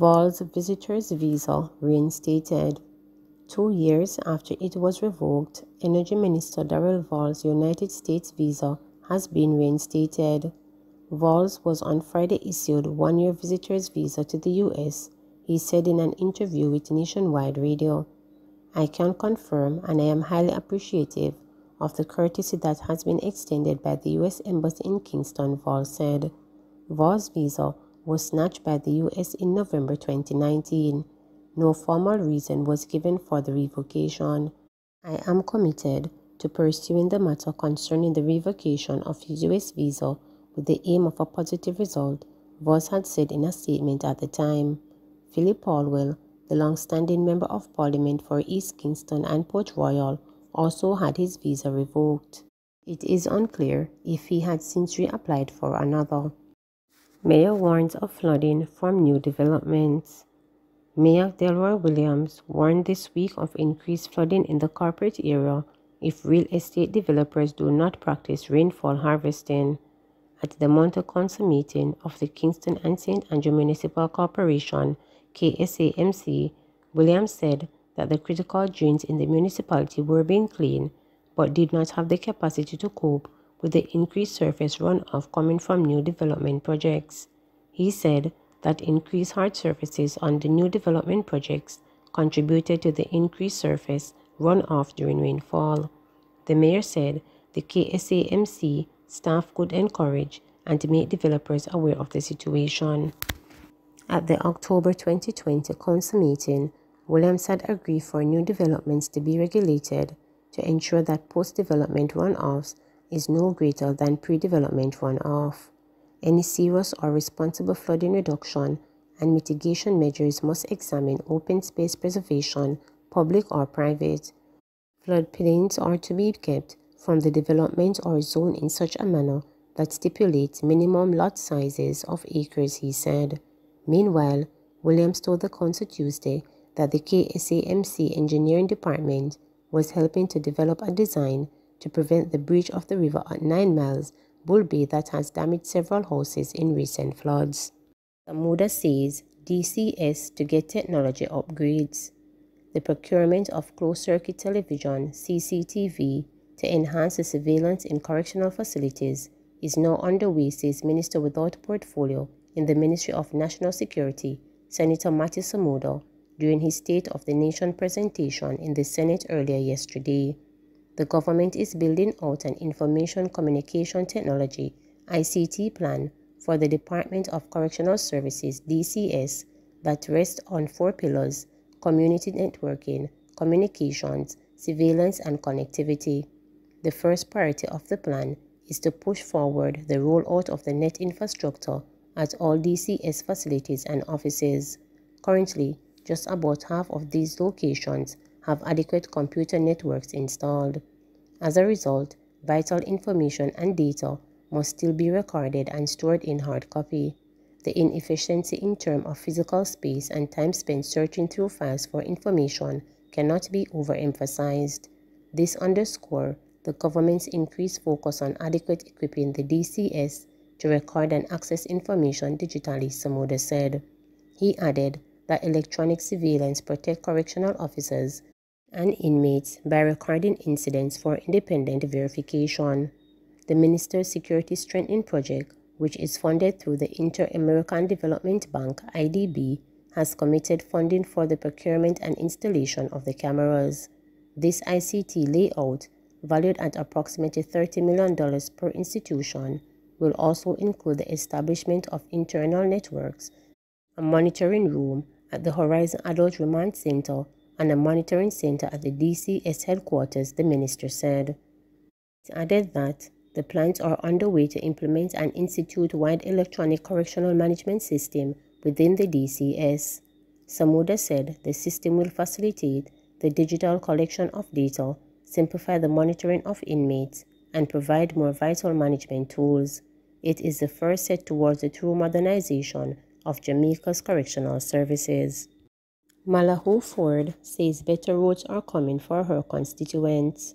Val's visitor's visa reinstated. 2 years after it was revoked, Energy Minister Darrell Val's United States visa has been reinstated. Valls was on Friday issued 1-year visitor's visa to the U.S., he said in an interview with Nationwide Radio. "I can confirm, and I am highly appreciative of the courtesy that has been extended by the U.S. Embassy in Kingston," Valls said. Valls' visa was snatched by the U.S. in November 2019. No formal reason was given for the revocation. "I am committed to pursuing the matter concerning the revocation of his U.S. visa with the aim of a positive result," Voss had said in a statement at the time. Philip Paulwell, the long-standing Member of Parliament for East Kingston and Port Royal, also had his visa revoked. It is unclear if he had since reapplied for another. Mayor warns of flooding from new developments. Mayor Delroy Williams warned this week of increased flooding in the corporate area if real estate developers do not practice rainfall harvesting. At the Monte Council meeting of the Kingston and St. Andrew Municipal Corporation, KSAMC, Williams said that the critical drains in the municipality were being cleaned, but did not have the capacity to cope with the increased surface runoff coming from new development projects. He said that increased hard surfaces on the new development projects contributed to the increased surface runoff during rainfall. The mayor said the KSAMC staff could encourage and make developers aware of the situation. At the October 2020 council meeting, Williams had agreed for new developments to be regulated to ensure that post-development runoffs is no greater than pre-development runoff. Any serious or responsible flooding reduction and mitigation measures must examine open space preservation, public or private. Floodplains are to be kept from the development or zone in such a manner that stipulates minimum lot sizes of acres, he said. Meanwhile, Williams told the council Tuesday that the KSAMC engineering department was helping to develop a design to prevent the breach of the river at 9 Miles, Bull Bay, that has damaged several houses in recent floods. Samuda says DCS to get technology upgrades. The procurement of closed-circuit television (CCTV) to enhance the surveillance in correctional facilities is now underway, says Minister without portfolio in the Ministry of National Security, Senator Matthew Samuda, during his State of the Nation presentation in the Senate earlier yesterday. The government is building out an Information Communication Technology (ICT) plan for the Department of Correctional Services (DCS) that rests on 4 pillars: community networking, communications, surveillance, and connectivity. The first priority of the plan is to push forward the rollout of the net infrastructure at all DCS facilities and offices. Currently, just about half of these locations have adequate computer networks installed. As a result, vital information and data must still be recorded and stored in hard copy. The inefficiency in terms of physical space and time spent searching through files for information cannot be overemphasized. This underscores the government's increased focus on adequate equipping the DCS to record and access information digitally, Samuda said. He added that electronic surveillance protects correctional officers and inmates by recording incidents for independent verification. The Minister's Security Strengthening Project, which is funded through the Inter-American Development Bank (IDB), has committed funding for the procurement and installation of the cameras. This ICT layout, valued at approximately $30 million per institution, will also include the establishment of internal networks, a monitoring room at the Horizon Adult Remand Center, and a monitoring center at the DCS headquarters, the minister said. It added that the plans are underway to implement an institute-wide electronic correctional management system within the DCS. Samuda said the system will facilitate the digital collection of data, simplify the monitoring of inmates, and provide more vital management tools. It is the first step towards the true modernization of Jamaica's correctional services. Malahoo Ford says better roads are coming for her constituents.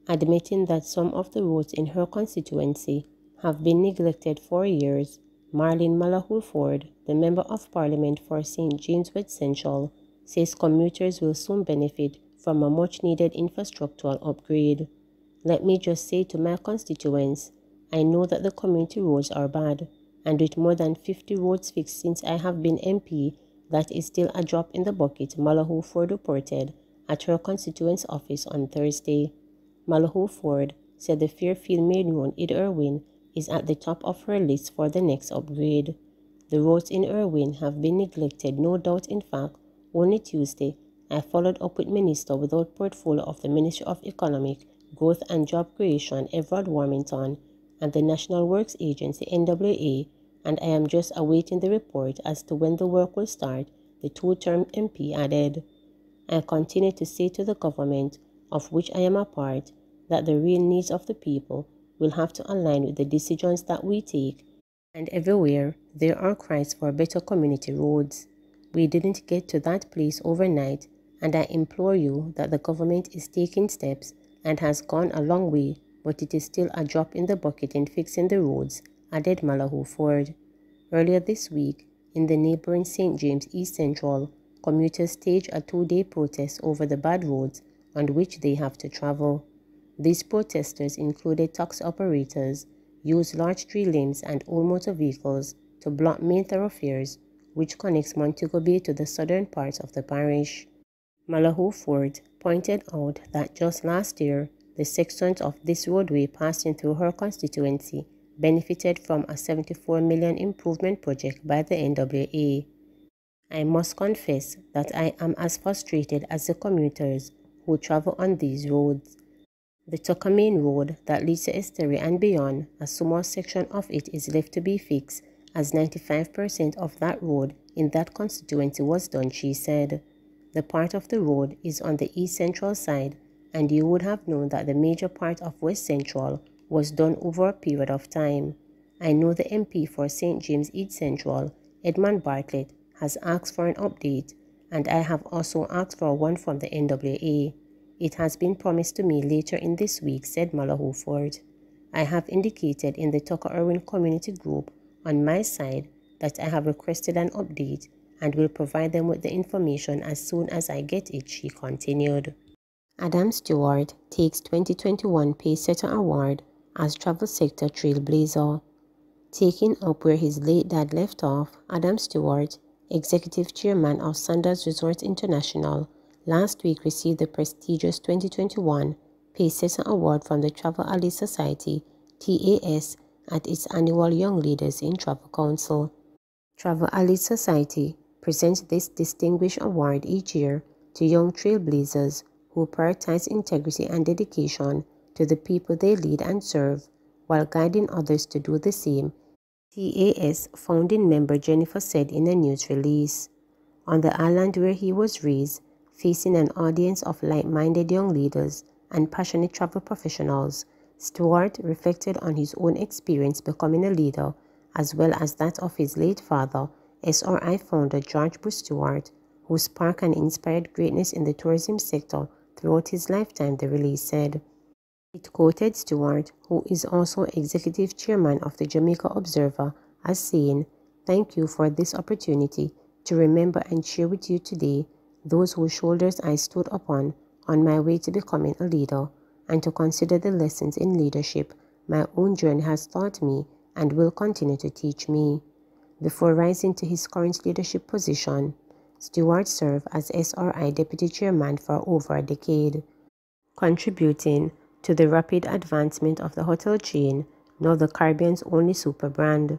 Admitting that some of the roads in her constituency have been neglected for years, Marlene Malahou-Ford, the Member of Parliament for St. James West Central, says commuters will soon benefit from a much-needed infrastructural upgrade. Let me just say to my constituents, I know that the community roads are bad, and with more than 50 roads fixed since I have been MP, that is still a drop in the bucket, Malahou-Ford reported at her constituent's office on Thursday. Malahou-Ford said the Fairfield Main Road in Irwin is at the top of her list for the next upgrade. The roads in Irwin have been neglected, no doubt. In fact, only Tuesday, I followed up with Minister without portfolio of the Ministry of Economic Growth and Job Creation, Everard Warmington, and the National Works Agency, NWA, and I am just awaiting the report as to when the work will start, the two-term MP added. I continue to say to the government, of which I am a part, that the real needs of the people will have to align with the decisions that we take, and everywhere there are cries for better community roads. We didn't get to that place overnight, and I implore you that the government is taking steps and has gone a long way, but it is still a drop in the bucket in fixing the roads, added Malahou-Ford. Earlier this week, in the neighboring St. James East Central, commuters staged a two-day protest over the bad roads on which they have to travel. These protesters included taxi operators, used large tree limbs and old motor vehicles to block main thoroughfares, which connects Montego Bay to the southern parts of the parish. Malahou-Ford pointed out that just last year, the sections of this roadway passing through her constituency benefited from a $74 million improvement project by the NWA. I must confess that I am as frustrated as the commuters who travel on these roads. The Tucker Main Road that leads to Estuary and beyond, a small section of it is left to be fixed, as 95% of that road in that constituency was done, she said. The part of the road is on the East Central side, and you would have known that the major part of West Central was done over a period of time. I know the MP for St. James East Central, Edmund Bartlett, has asked for an update, and I have also asked for one from the NWA. It has been promised to me later in this week, said Malahou-Ford. I have indicated in the Tucker Irwin Community Group on my side that I have requested an update and will provide them with the information as soon as I get it, she continued. Adam Stewart takes 2021 Pacesetter Award as Travel Sector Trailblazer. Taking up where his late dad left off, Adam Stewart, Executive Chairman of Sanders Resort International, last week received the prestigious 2021 Pacesetter Award from the Travel Allies Society, TAS, at its annual Young Leaders in Travel Council. Travel Allies Society presents this distinguished award each year to young trailblazers who prioritize integrity and dedication to the people they lead and serve, while guiding others to do the same, TAS founding member Jennifer said in a news release. On the island where he was raised, facing an audience of like-minded young leaders and passionate travel professionals, Stewart reflected on his own experience becoming a leader, as well as that of his late father, SRI founder George Bush Stewart, who sparked and inspired greatness in the tourism sector throughout his lifetime, the release said. It quoted Stewart, who is also executive chairman of the Jamaica Observer, as saying, "Thank you for this opportunity to remember and share with you today those whose shoulders I stood upon on my way to becoming a leader, and to consider the lessons in leadership my own journey has taught me and will continue to teach me." Before rising to his current leadership position, Stewart served as SRI Deputy Chairman for over a decade, contributing to the rapid advancement of the hotel chain, now the Caribbean's only super brand.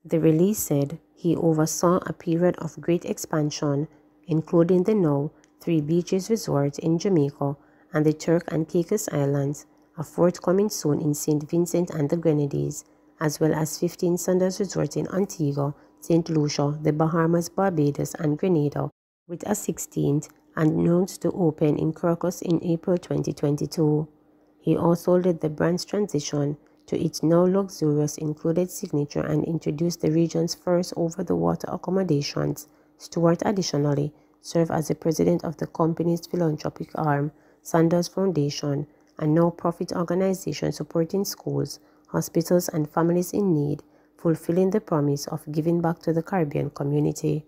The release said he oversaw a period of great expansion, including the now 3 Beaches Resort in Jamaica and the Turk and Caicos Islands, a forthcoming soon in St. Vincent and the Grenadines, as well as 15 Sanders resorts in Antigua, St. Lucia, the Bahamas, Barbados, and Grenada, with a 16th announced to open in Crocus in April 2022. He also led the brand's transition to its now luxurious included signature and introduced the region's first over-the-water accommodations. Stewart additionally served as the president of the company's philanthropic arm, Sanders Foundation, a non-profit organization supporting schools, hospitals, and families in need fulfilling the promise of giving back to the Caribbean community.